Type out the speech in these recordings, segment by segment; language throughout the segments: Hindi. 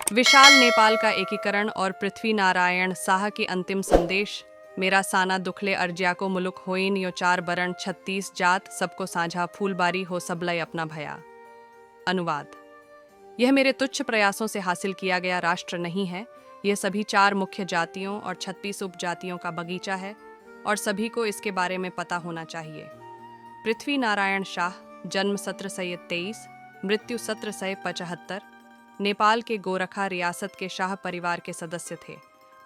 विशाल नेपाल का एकीकरण और पृथ्वी नारायण शाह की अंतिम संदेश। मेरा साना दुखले अर्जिया को मुलुक होइन यो चार बरण 36 जात सबको साझा फूलबारी हो सबलय अपना भया। अनुवाद। यह मेरे तुच्छ प्रयासों से हासिल किया गया राष्ट्र नहीं है। यह सभी 4 मुख्य जातियों और 36 उपजातियों का बगीचा है और सभी को इसके बारे में पता होना चाहिए। पृथ्वी नारायण शाह, जन्म 1723, मृत्यु 1775, नेपाल के गोरखा रियासत के शाह परिवार के सदस्य थे।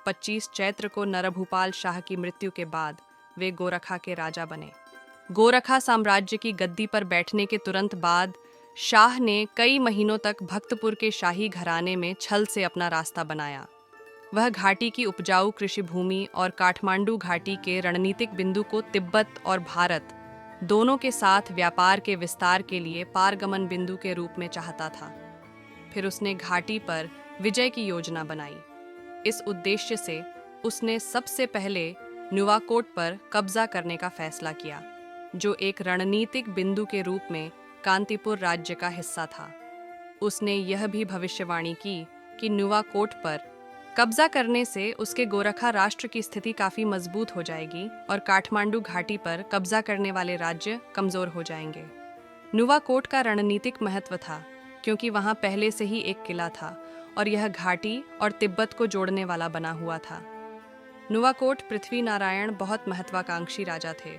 25 चैत्र को नरभूपाल शाह की मृत्यु के बाद वे गोरखा के राजा बने। गोरखा साम्राज्य की गद्दी पर बैठने के तुरंत बाद शाह ने कई महीनों तक भक्तपुर के शाही घराने में छल से अपना रास्ता बनाया। वह घाटी की उपजाऊ कृषि भूमि और काठमांडू घाटी के रणनीतिक बिंदु को तिब्बत और भारत दोनों के साथ व्यापार के विस्तार के लिए पारगमन बिंदु के रूप में चाहता था। फिर उसने घाटी पर विजय की योजना बनाई। इस उद्देश्य से उसने सबसे पहले नुवाकोट पर कब्जा करने का फैसला किया, जो एक रणनीतिक बिंदु के रूप में कांतिपुर राज्य का हिस्सा था। उसने यह भी भविष्यवाणी की कि नुवाकोट पर कब्जा करने से उसके गोरखा राष्ट्र की स्थिति काफी मजबूत हो जाएगी और काठमांडू घाटी पर कब्जा करने वाले राज्य कमजोर हो जाएंगे। नुवाकोट का रणनीतिक महत्व था क्योंकि वहां पहले से ही एक किला था और यह घाटी और तिब्बत को जोड़ने वाला बना हुआ था। नुवाकोट पृथ्वी नारायण बहुत महत्वाकांक्षी राजा थे।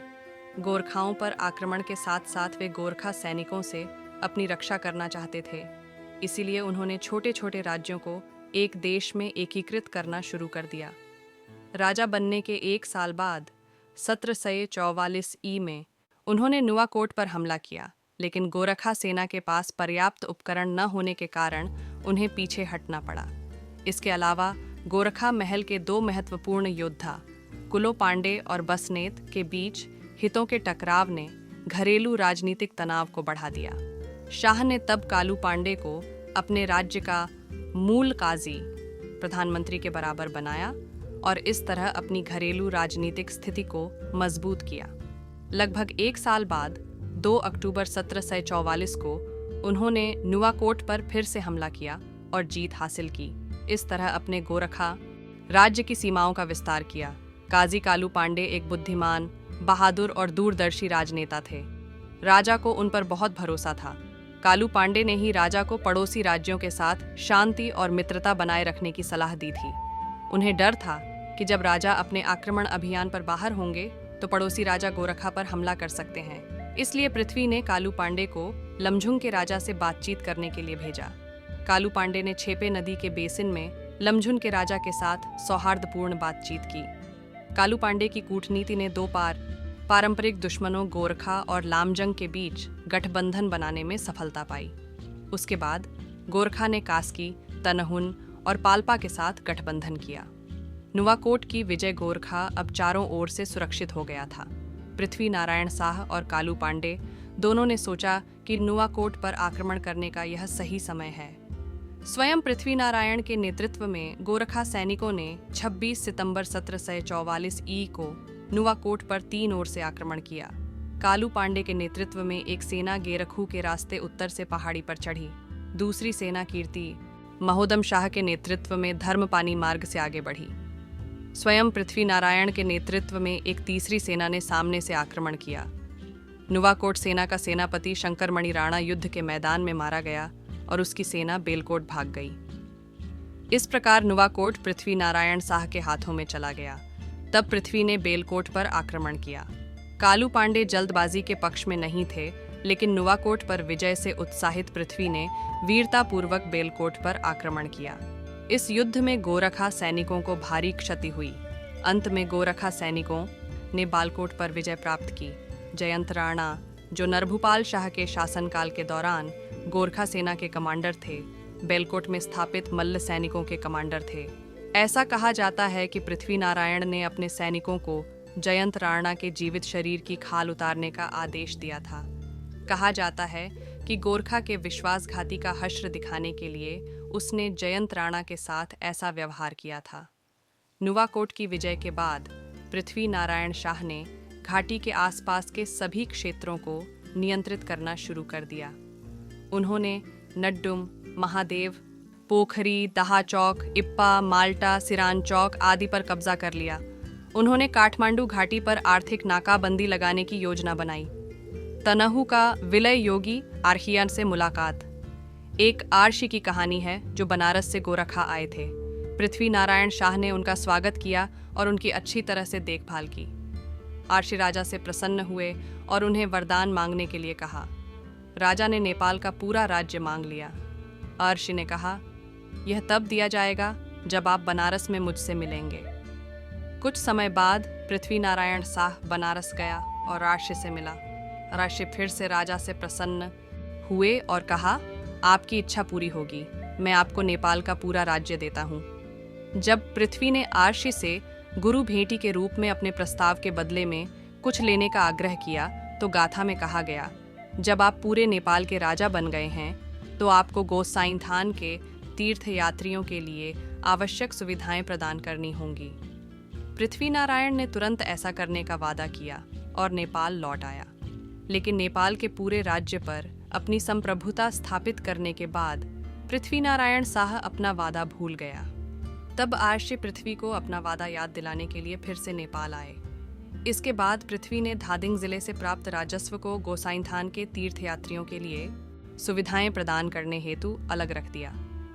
गोरखाओं पर आक्रमण के साथ साथ वे गोरखा सैनिकों से अपनी रक्षा करना चाहते थे। इसीलिए उन्होंने छोटे छोटे राज्यों को एक देश में एकीकृत करना शुरू कर दिया। राजा बनने के 1 साल बाद 1744 ई में उन्होंने नुवाकोट पर हमला किया, लेकिन गोरखा सेना के पास पर्याप्त उपकरण न होने के कारण उन्हें पीछे हटना पड़ा। इसके अलावा गोरखा महल के 2 महत्वपूर्ण योद्धा कुलो पांडे और बसनेत के बीच हितों के टकराव ने घरेलू राजनीतिक तनाव को बढ़ा दिया। शाह ने तब कालू पांडे को अपने राज्य का मूल काजी प्रधानमंत्री के बराबर बनाया और इस तरह अपनी घरेलू राजनीतिक स्थिति को मजबूत किया। लगभग 1 साल बाद 2 अक्टूबर 1744 को उन्होंने नुवाकोट पर फिर से हमला किया और जीत हासिल की। इस तरह अपने गोरखा राज्य की सीमाओं का विस्तार किया। काजी कालू पांडे एक बुद्धिमान, बहादुर और दूरदर्शी राजनेता थे। राजा को उन पर बहुत भरोसा था। कालू पांडे ने ही राजा को पड़ोसी राज्यों के साथ शांति और मित्रता बनाए रखने की सलाह दी थी। उन्हें डर था कि जब राजा अपने आक्रमण अभियान पर बाहर होंगे तो पड़ोसी राजा गोरखा पर हमला कर सकते हैं। इसलिए पृथ्वी ने कालू पांडे को लमझुंग के राजा से बातचीत करने के लिए भेजा। कालू पांडे ने छेपे नदी के बेसिन में लमझुन के राजा के साथ सौहार्दपूर्ण बातचीत की। कालू पांडे की कूटनीति ने 2 पारंपरिक दुश्मनों गोरखा और लामजंग के बीच गठबंधन बनाने में सफलता पाई। उसके बाद गोरखा ने कास्की, तनहुन और पाल्पा के साथ गठबंधन किया। नुवाकोट की विजय गोरखा अब चारों ओर से सुरक्षित हो गया था। पृथ्वी नारायण शाह और कालू पांडे दोनों ने सोचा कि नुवाकोट पर आक्रमण करने का यह सही समय है। स्वयं पृथ्वी नारायण के नेतृत्व में गोरखा सैनिकों ने 26 सितंबर 1744 ई को नुवाकोट पर 3 ओर से आक्रमण किया। कालू पांडे के नेतृत्व में एक सेना गेरखू के रास्ते उत्तर से पहाड़ी पर चढ़ी। दूसरी सेना कीर्ति महोदम शाह के नेतृत्व में धर्मपानी मार्ग से आगे बढ़ी। स्वयं पृथ्वी नारायण के नेतृत्व में एक तीसरी सेना ने सामने से आक्रमण किया। नुवाकोट सेना का सेनापति शंकरमणि राणा युद्ध के मैदान में मारा गया और उसकी सेना बेलकोट भाग गई। इस प्रकार नुवाकोट पृथ्वी नारायण शाह के हाथों में चला गया। तब पृथ्वी ने बेलकोट पर आक्रमण किया। कालू पांडे जल्दबाजी के पक्ष में नहीं थे, लेकिन नुवाकोट पर विजय से उत्साहित पृथ्वी ने वीरतापूर्वक बेलकोट पर आक्रमण किया। इस युद्ध में गोरखा सैनिकों को भारी क्षति हुई। अंत में गोरखा सैनिकों ने बालकोट पर विजय प्राप्त की। जयंत राणा, जो नरभूपाल शाह के शासनकाल के दौरान गोरखा सेना के कमांडर थे, बेलकोट में स्थापित मल्ल सैनिकों के कमांडर थे। ऐसा कहा जाता है कि पृथ्वी नारायण ने अपने सैनिकों को जयंत राणा के जीवित शरीर की खाल उतारने का आदेश दिया था। कहा जाता है कि गोरखा के विश्वासघाती का हश्र दिखाने के लिए उसने जयंत राणा के साथ ऐसा व्यवहार किया था। नुवाकोट की विजय के बाद पृथ्वी नारायण शाह ने घाटी के आसपास के सभी क्षेत्रों को नियंत्रित करना शुरू कर दिया। उन्होंने नड्डुम, महादेव, पोखरी, दहाचौक, इप्पा, माल्टा, सिरान चौक आदि पर कब्जा कर लिया। उन्होंने काठमांडू घाटी पर आर्थिक नाकाबंदी लगाने की योजना बनाई। तनहु का विलय योगी आर्हिया से मुलाकात एक आर्षि की कहानी है जो बनारस से गोरखा आए थे। पृथ्वी नारायण शाह ने उनका स्वागत किया और उनकी अच्छी तरह से देखभाल की। आर्षि राजा से प्रसन्न हुए और उन्हें वरदान मांगने के लिए कहा। राजा ने नेपाल का पूरा राज्य मांग लिया। आर्षि ने कहा, यह तब दिया जाएगा जब आप बनारस में मुझसे मिलेंगे। कुछ समय बाद पृथ्वी नारायण शाह बनारस गया और आर्षि से मिला। आर्षि फिर से राजा से प्रसन्न हुए और कहा, आपकी इच्छा पूरी होगी, मैं आपको नेपाल का पूरा राज्य देता हूँ। जब पृथ्वी ने आर्षि से गुरु भेंटी के रूप में अपने प्रस्ताव के बदले में कुछ लेने का आग्रह किया तो गाथा में कहा गया, जब आप पूरे नेपाल के राजा बन गए हैं तो आपको गोसाइंथान के तीर्थ यात्रियों के लिए आवश्यक सुविधाएं प्रदान करनी होंगी। पृथ्वी नारायण ने तुरंत ऐसा करने का वादा किया और नेपाल लौट आया। लेकिन नेपाल के पूरे राज्य पर अपनी संप्रभुता स्थापित करने के बाद पृथ्वी नारायण शाह अपना वादा भूल गया। तब आर्षि पृथ्वी को अपना वादा याद दिलाने के लिए फिर से नेपाल आए। इसके बाद पृथ्वी ने धादिंग जिले से प्राप्त राजस्व को गोसाइंथान के तीर्थयात्रियों के लिए सुविधाएं प्रदान करने हेतु अलग रख दिया।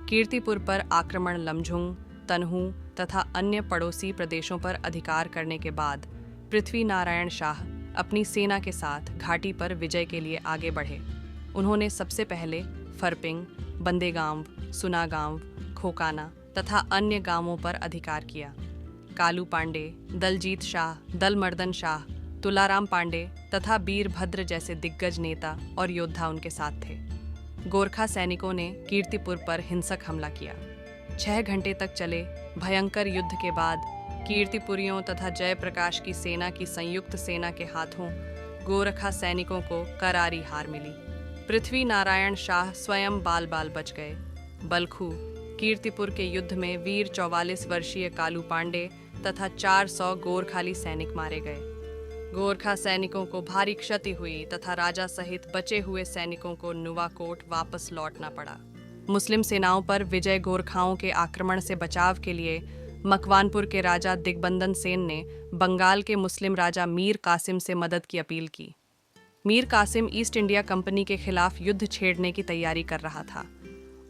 कीर्तिपुर पर आक्रमण, लमझुंग, तनहु तथा अन्य पड़ोसी प्रदेशों पर अधिकार करने के बाद पृथ्वी नारायण शाह अपनी सेना के साथ घाटी पर विजय के लिए आगे बढ़े। उन्होंने सबसे पहले फरपिंग, बंदेगांव, सुनागांव, खोकाना तथा अन्य गांवों पर अधिकार किया। कालू पांडे, दलजीत शाह, दलमर्दन शाह, तुलाराम पांडे तथा वीरभद्र जैसे दिग्गज नेता और योद्धा उनके साथ थे। गोरखा सैनिकों ने कीर्तिपुर पर हिंसक हमला किया। 6 घंटे तक चले भयंकर युद्ध के बाद कीर्तिपुरियों तथा जयप्रकाश की सेना की संयुक्त सेना के हाथों गोरखा सैनिकों को करारी हार मिली। पृथ्वी नारायण शाह स्वयं बाल बाल बच गए। बलखू, कीर्तिपुर के युद्ध में वीर 44 वर्षीय कालू पांडे तथा 400 गोरखाली सैनिक मारे गए। गोरखा सैनिकों को भारी क्षति हुई तथा राजा सहित बचे हुए सैनिकों को नुवाकोट वापस लौटना पड़ा। मुस्लिम सेनाओं पर विजय गोरखाओं के आक्रमण से बचाव के लिए मकवानपुर के राजा दिग्बंधन सेन ने बंगाल के मुस्लिम राजा मीर कासिम से मदद की अपील की। Mir Qasim East India Company के खिलाफ युद्ध छेड़ने की तैयारी कर रहा था।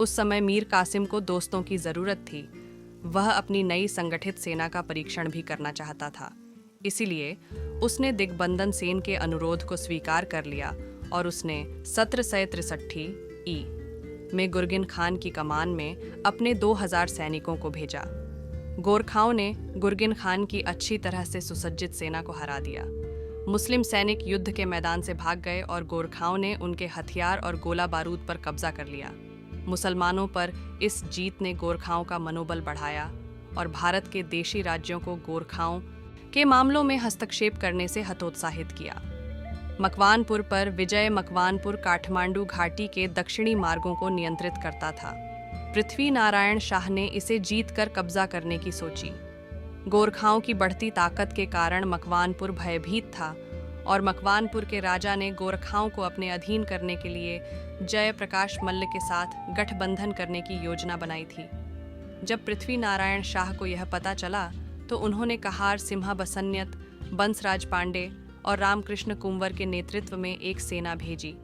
उस समय मीर कासिम को दोस्तों की जरूरत थी। वह अपनी नई संगठित सेना का परीक्षण भी करना चाहता था। इसीलिए उसने दिग्बंधन सेन के अनुरोध को स्वीकार कर लिया और उसने 1763 ई में गुरगिन खान की कमान में अपने 2000 सैनिकों को भेजा। गोरखाओं ने गुरगिन खान की अच्छी तरह से सुसज्जित सेना को हरा दिया। मुस्लिम सैनिक युद्ध के मैदान से भाग गए और गोरखाओं ने उनके हथियार और गोला बारूद पर कब्जा कर लिया। मुसलमानों पर इस जीत ने गोरखाओं का मनोबल बढ़ाया और भारत के देशी राज्यों को गोरखाओं के मामलों में हस्तक्षेप करने से हतोत्साहित किया। मकवानपुर पर विजय मकवानपुर काठमांडू घाटी के दक्षिणी मार्गों को नियंत्रित करता था। पृथ्वी नारायण शाह ने इसे जीतकर कब्जा करने की सोची। गोरखाओं की बढ़ती ताकत के कारण मकवानपुर भयभीत था और मकवानपुर के राजा ने गोरखाओं को अपने अधीन करने के लिए जयप्रकाश मल्ल के साथ गठबंधन करने की योजना बनाई थी। जब पृथ्वी नारायण शाह को यह पता चला तो उन्होंने कहार सिम्हा बसन्यत, बंसराज पांडे और रामकृष्ण कुंवर के नेतृत्व में एक सेना भेजी।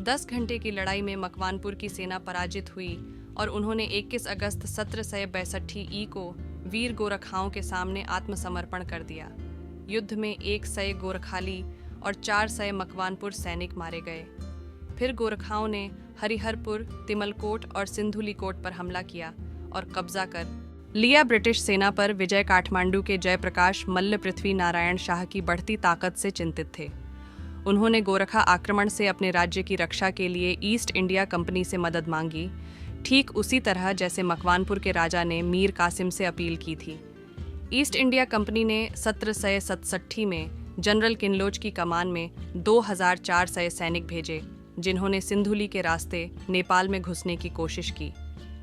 10 घंटे की लड़ाई में मकवानपुर की सेना पराजित हुई और उन्होंने 21 अगस्त 1762 ई को वीर गोरखाओं के सामने आत्मसमर्पण कर दिया। युद्ध में 100 गोरखाली और 400 मकवानपुर सैनिक मारे गए। फिर गोरखाओं ने हरिहरपुर, तिमलकोट और सिंधुलीकोट पर हमला किया और कब्जा कर लिया। ब्रिटिश सेना पर विजय काठमांडू के जयप्रकाश मल्ल पृथ्वी नारायण शाह की बढ़ती ताकत से चिंतित थे। उन्होंने गोरखा आक्रमण से अपने राज्य की रक्षा के लिए ईस्ट इंडिया कंपनी से मदद मांगी, ठीक उसी तरह जैसे मकवानपुर के राजा ने मीर कासिम से अपील की थी। ईस्ट इंडिया कंपनी ने 1767 में जनरल किनलोच की कमान में 2400 सैनिक भेजे, जिन्होंने सिंधुली के रास्ते नेपाल में घुसने की कोशिश की।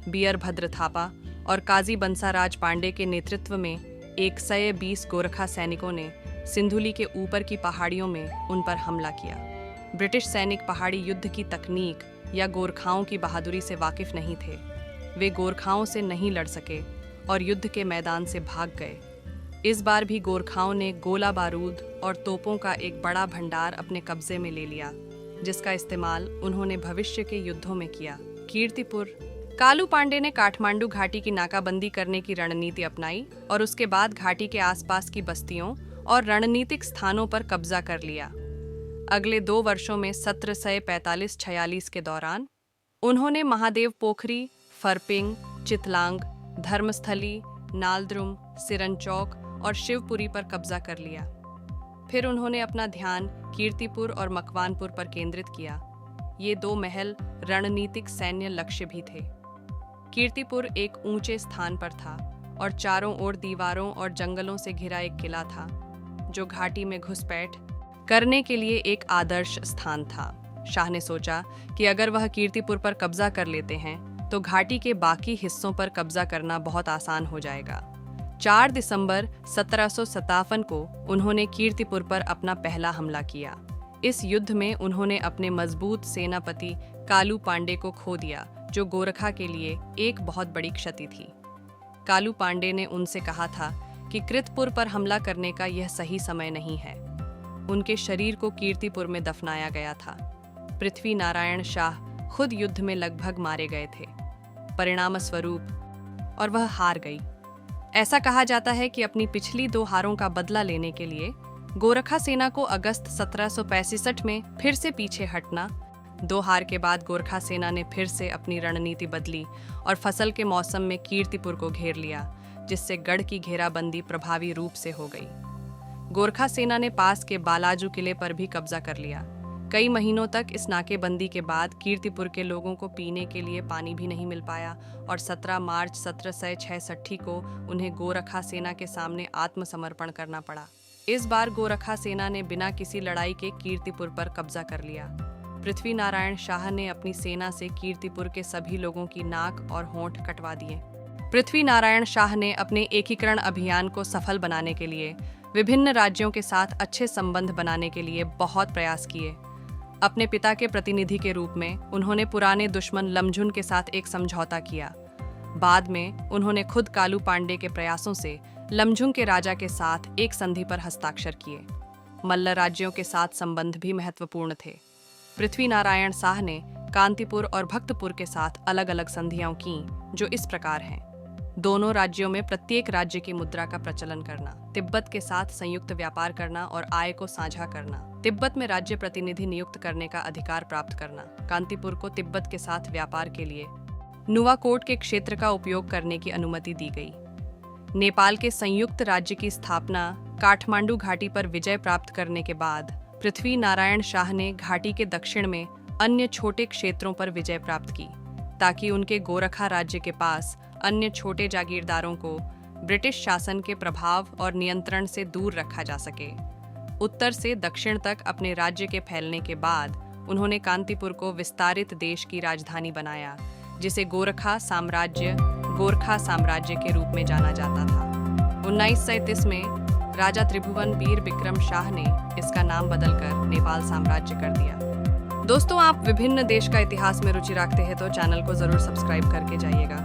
बियरभद्र थापा और काजी बंसाराज पांडे के नेतृत्व में 120 गोरखा सैनिकों ने सिंधुली के ऊपर की पहाड़ियों में उन पर हमला किया। ब्रिटिश सैनिक पहाड़ी युद्ध की तकनीक या गोरखाओं की बहादुरी से वाकिफ नहीं थे। वे गोरखाओं से नहीं लड़ सके और युद्ध के मैदान से भाग गए। इस बार भी गोरखाओं ने गोला बारूद और तोपों का एक बड़ा भंडार अपने कब्जे में ले लिया, जिसका इस्तेमाल उन्होंने भविष्य के युद्धों में किया। कीर्तिपुर। कालू पांडे ने काठमांडू घाटी की नाकाबंदी करने की रणनीति अपनाई और उसके बाद घाटी के आसपास की बस्तियों और रणनीतिक स्थानों पर कब्जा कर लिया। अगले 2 वर्षों में 1745-46 के दौरान उन्होंने महादेव पोखरी, फरपिंग, चितलांग, धर्मस्थली, नालद्रुम, सिरनचौक और शिवपुरी पर कब्जा कर लिया। फिर उन्होंने अपना ध्यान कीर्तिपुर और मकवानपुर पर केंद्रित किया। ये 2 महल रणनीतिक सैन्य लक्ष्य भी थे। कीर्तिपुर एक ऊंचे स्थान पर था और चारों ओर दीवारों और जंगलों से घिरा एक किला था, जो घाटी में घुसपैठ करने के लिए एक आदर्श स्थान था। शाह ने सोचा कि अगर वह कीर्तिपुर पर कब्जा कर लेते हैं तो घाटी के बाकी हिस्सों पर कब्जा करना बहुत आसान हो जाएगा। 4 दिसंबर 1757 को उन्होंने कीर्तिपुर पर अपना पहला हमला किया। इस युद्ध में उन्होंने अपने मजबूत सेनापति कालू पांडे को खो दिया, जो गोरखा के लिए एक बहुत बड़ी क्षति थी। कालू पांडे ने उनसे कहा था कि कीर्तिपुर पर हमला करने का यह सही समय नहीं है। उनके शरीर को कीर्तिपुर में दफनाया गया था। पृथ्वी नारायण शाह खुद युद्ध में लगभग मारे गए थे, परिणाम स्वरूप, और वह हार गई। ऐसा कहा जाता है कि अपनी पिछली 2 हारों का बदला लेने के लिए गोरखा सेना को अगस्त 1765 में फिर से पीछे हटना। 2 हार के बाद गोरखा सेना ने फिर से अपनी रणनीति बदली और फसल के मौसम में कीर्तिपुर को घेर लिया, जिससे गढ़ की घेराबंदी प्रभावी रूप से हो गई। गोरखा सेना ने पास के बालाजू किले पर भी कब्जा कर लिया। कई महीनों तक इस नाकेबंदी के बाद कीर्तिपुर के लोगों को पीने के लिए पानी भी नहीं मिल पाया और 17 मार्च 1766 को उन्हें गोरखा सेना के सामने आत्मसमर्पण करना पड़ा। इस बार गोरखा सेना ने बिना किसी लड़ाई के कीर्तिपुर पर कब्जा कर लिया। पृथ्वी नारायण शाह ने अपनी सेना से कीर्तिपुर के सभी लोगों की नाक और होंठ कटवा दिए। पृथ्वी नारायण शाह ने अपने एकीकरण अभियान को सफल बनाने के लिए विभिन्न राज्यों के साथ अच्छे संबंध बनाने के लिए बहुत प्रयास किए। अपने पिता के प्रतिनिधि के रूप में उन्होंने पुराने दुश्मन लमझुन के साथ एक समझौता किया। बाद में उन्होंने खुद कालू पांडे के प्रयासों से लमझुन के राजा के साथ एक संधि पर हस्ताक्षर किए। मल्ल राज्यों के साथ संबंध भी महत्वपूर्ण थे। पृथ्वी नारायण शाह ने कांतिपुर और भक्तपुर के साथ अलग अलग संधियां की, जो इस प्रकार हैं। दोनों राज्यों में प्रत्येक राज्य की मुद्रा का प्रचलन करना, तिब्बत के साथ संयुक्त व्यापार करना और आय को साझा करना, तिब्बत में राज्य प्रतिनिधि नियुक्त करने का अधिकार प्राप्त करना, कांतिपुर को तिब्बत के साथ व्यापार के लिए नुवाकोट के क्षेत्र का उपयोग करने की अनुमति दी गई। नेपाल के संयुक्त राज्य की स्थापना, काठमांडू घाटी पर विजय प्राप्त करने के बाद पृथ्वी नारायण शाह ने घाटी के दक्षिण में अन्य छोटे क्षेत्रों पर विजय प्राप्त की, ताकि उनके गोरखा राज्य के पास अन्य छोटे जागीरदारों को ब्रिटिश शासन के प्रभाव और नियंत्रण से दूर रखा जा सके। उत्तर से दक्षिण तक अपने राज्य के फैलने के बाद उन्होंने कांतिपुर को विस्तारित देश की राजधानी बनाया, जिसे गोरखा साम्राज्य के रूप में जाना जाता था। 1937 में राजा त्रिभुवन वीर विक्रम शाह ने इसका नाम बदलकर नेपाल साम्राज्य कर दिया। दोस्तों, आप विभिन्न देश का इतिहास में रुचि रखते हैं तो चैनल को जरूर सब्सक्राइब करके जाइएगा।